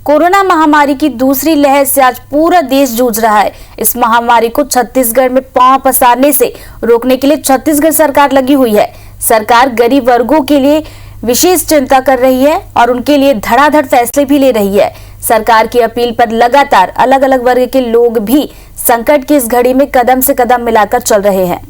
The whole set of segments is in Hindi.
कोरोना महामारी की दूसरी लहर से आज पूरा देश जूझ रहा है। इस महामारी को छत्तीसगढ़ में पांव पसारने से रोकने के लिए छत्तीसगढ़ सरकार लगी हुई है। सरकार गरीब वर्गों के लिए विशेष चिंता कर रही है और उनके लिए धड़ाधड़ फैसले भी ले रही है। सरकार की अपील पर लगातार अलग अलग वर्ग के लोग भी संकट की इस घड़ी में कदम से कदम मिलाकर चल रहे हैं।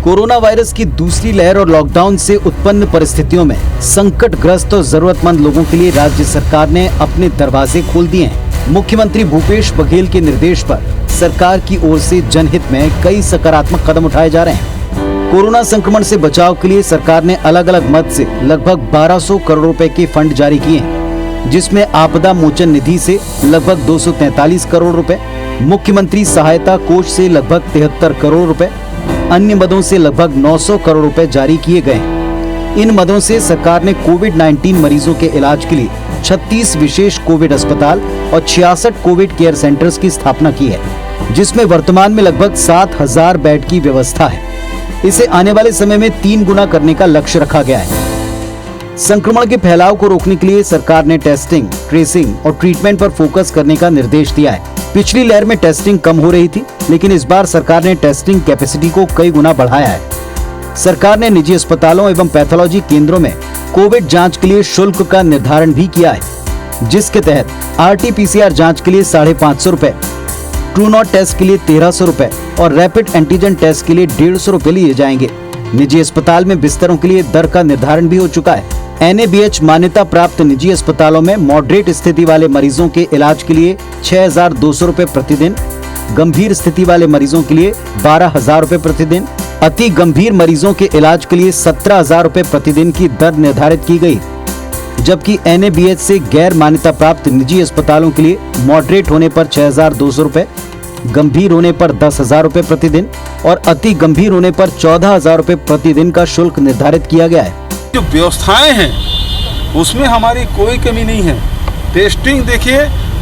कोरोना वायरस की दूसरी लहर और लॉकडाउन से उत्पन्न परिस्थितियों में संकटग्रस्त और जरूरतमंद लोगों के लिए राज्य सरकार ने अपने दरवाजे खोल दिए हैं। मुख्यमंत्री भूपेश बघेल के निर्देश पर सरकार की ओर से जनहित में कई सकारात्मक कदम उठाए जा रहे हैं। कोरोना संक्रमण से बचाव के लिए सरकार ने अलग अलग मद से लगभग 1200 करोड़ रुपए के फंड जारी किए हैं, जिसमें आपदा मोचन निधि से लगभग 243 करोड़ रुपए, मुख्यमंत्री सहायता कोष से लगभग 73 करोड़ रुपए, अन्य मदों से लगभग 900 करोड़ रुपए जारी किए गए। इन मदों से सरकार ने कोविड-19 मरीजों के इलाज के लिए 36 विशेष कोविड अस्पताल और 66 कोविड केयर सेंटर्स की स्थापना की है, जिसमें वर्तमान में लगभग 7000 बेड की व्यवस्था है। इसे आने वाले समय में 3 गुना करने का लक्ष्य रखा गया है। संक्रमण के फैलाव को रोकने के लिए सरकार ने टेस्टिंग, ट्रेसिंग और ट्रीटमेंट पर फोकस करने का निर्देश दिया है। पिछली लहर में टेस्टिंग कम हो रही थी, लेकिन इस बार सरकार ने टेस्टिंग कैपेसिटी को कई गुना बढ़ाया है। सरकार ने निजी अस्पतालों एवं पैथोलॉजी केंद्रों में कोविड जांच के लिए शुल्क का निर्धारण भी किया है, जिसके तहत RT-PCR जांच के लिए 550 रुपए, ट्रू नॉट टेस्ट के लिए 1300 रुपए और रैपिड एंटीजन टेस्ट के लिए 150 रुपए लिए जाएंगे। निजी अस्पताल में बिस्तरों के लिए दर का निर्धारण भी हो चुका है। NABH मान्यता प्राप्त निजी अस्पतालों में मॉडरेट स्थिति वाले मरीजों के इलाज के लिए 6200 रुपए प्रतिदिन, गंभीर स्थिति वाले मरीजों के लिए 12000 रुपए प्रतिदिन, अति गंभीर मरीजों के इलाज के लिए 17000 रुपए प्रतिदिन की दर निर्धारित की गई, जबकि NABH से गैर मान्यता प्राप्त निजी अस्पतालों के लिए मॉडरेट होने पर 6200 रुपए, गंभीर होने पर 10000 रुपए प्रतिदिन और अति गंभीर होने पर 14000 रुपए प्रतिदिन का शुल्क निर्धारित किया गया है। जो व्यवस्थाएं हैं उसमें हमारी कोई कमी नहीं है। टेस्टिंग देखिए,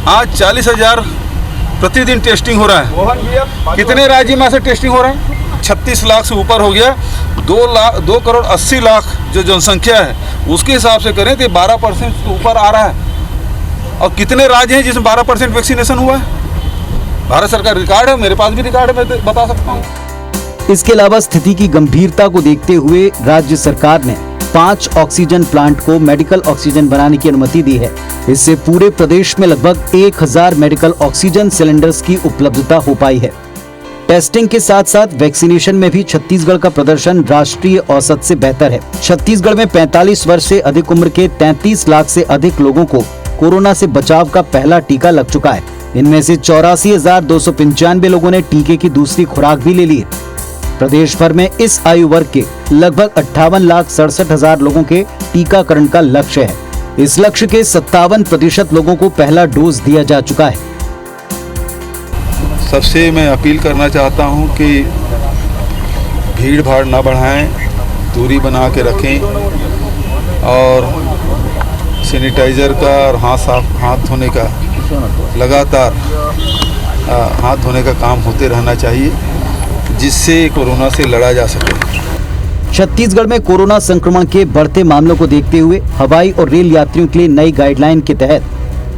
आज 40,000 प्रतिदिन टेस्टिंग हो रहा है। कितने राज्य में ऐसे टेस्टिंग हो रहा है? 36 लाख से ऊपर हो गया। 2 करोड़ 80 लाख जो जनसंख्या है उसके हिसाब से करें तो 12% से ऊपर आ रहा है। और कितने राज्य हैं जिसमें 12% वैक्सीनेशन हुआ है? भारत सरकार रिकॉर्ड है, मेरे पास भी रिकॉर्ड है, मैं बता सकता हूँ। इसके अलावा स्थिति की गंभीरता को देखते हुए राज्य सरकार ने 5 ऑक्सीजन प्लांट को मेडिकल ऑक्सीजन बनाने की अनुमति दी है। इससे पूरे प्रदेश में लगभग 1000 मेडिकल ऑक्सीजन सिलेंडर्स की उपलब्धता हो पाई है। टेस्टिंग के साथ साथ वैक्सीनेशन में भी छत्तीसगढ़ का प्रदर्शन राष्ट्रीय औसत से बेहतर है। छत्तीसगढ़ में 45 वर्ष से अधिक उम्र के 33 लाख से अधिक लोगों को कोरोना से बचाव का पहला टीका लग चुका है। इनमें से 84,295 लोगों ने टीके की दूसरी खुराक भी ले ली है। प्रदेश भर में इस आयु वर्ग के लगभग 58,67,000 लोगों के टीकाकरण का लक्ष्य है। इस लक्ष्य के 57% लोगों को पहला डोज दिया जा चुका है। सबसे मैं अपील करना चाहता हूं कि भीड़ भाड़ ना बढ़ाएं, दूरी बना के रखें और सैनिटाइजर का और हाथ धोने का लगातार हाथ धोने का काम होते रहना चाहिए, जिससे कोरोना से लड़ा जा सके। छत्तीसगढ़ में कोरोना संक्रमण के बढ़ते मामलों को देखते हुए हवाई और रेल यात्रियों के लिए नई गाइडलाइन के तहत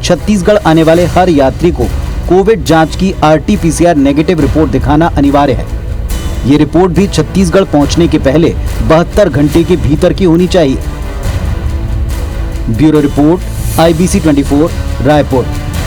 छत्तीसगढ़ आने वाले हर यात्री को कोविड जांच की RT-PCR नेगेटिव रिपोर्ट दिखाना अनिवार्य है। ये रिपोर्ट भी छत्तीसगढ़ पहुंचने के पहले 72 घंटे के भीतर की होनी चाहिए। Bureau report, IBC 24, Raipur.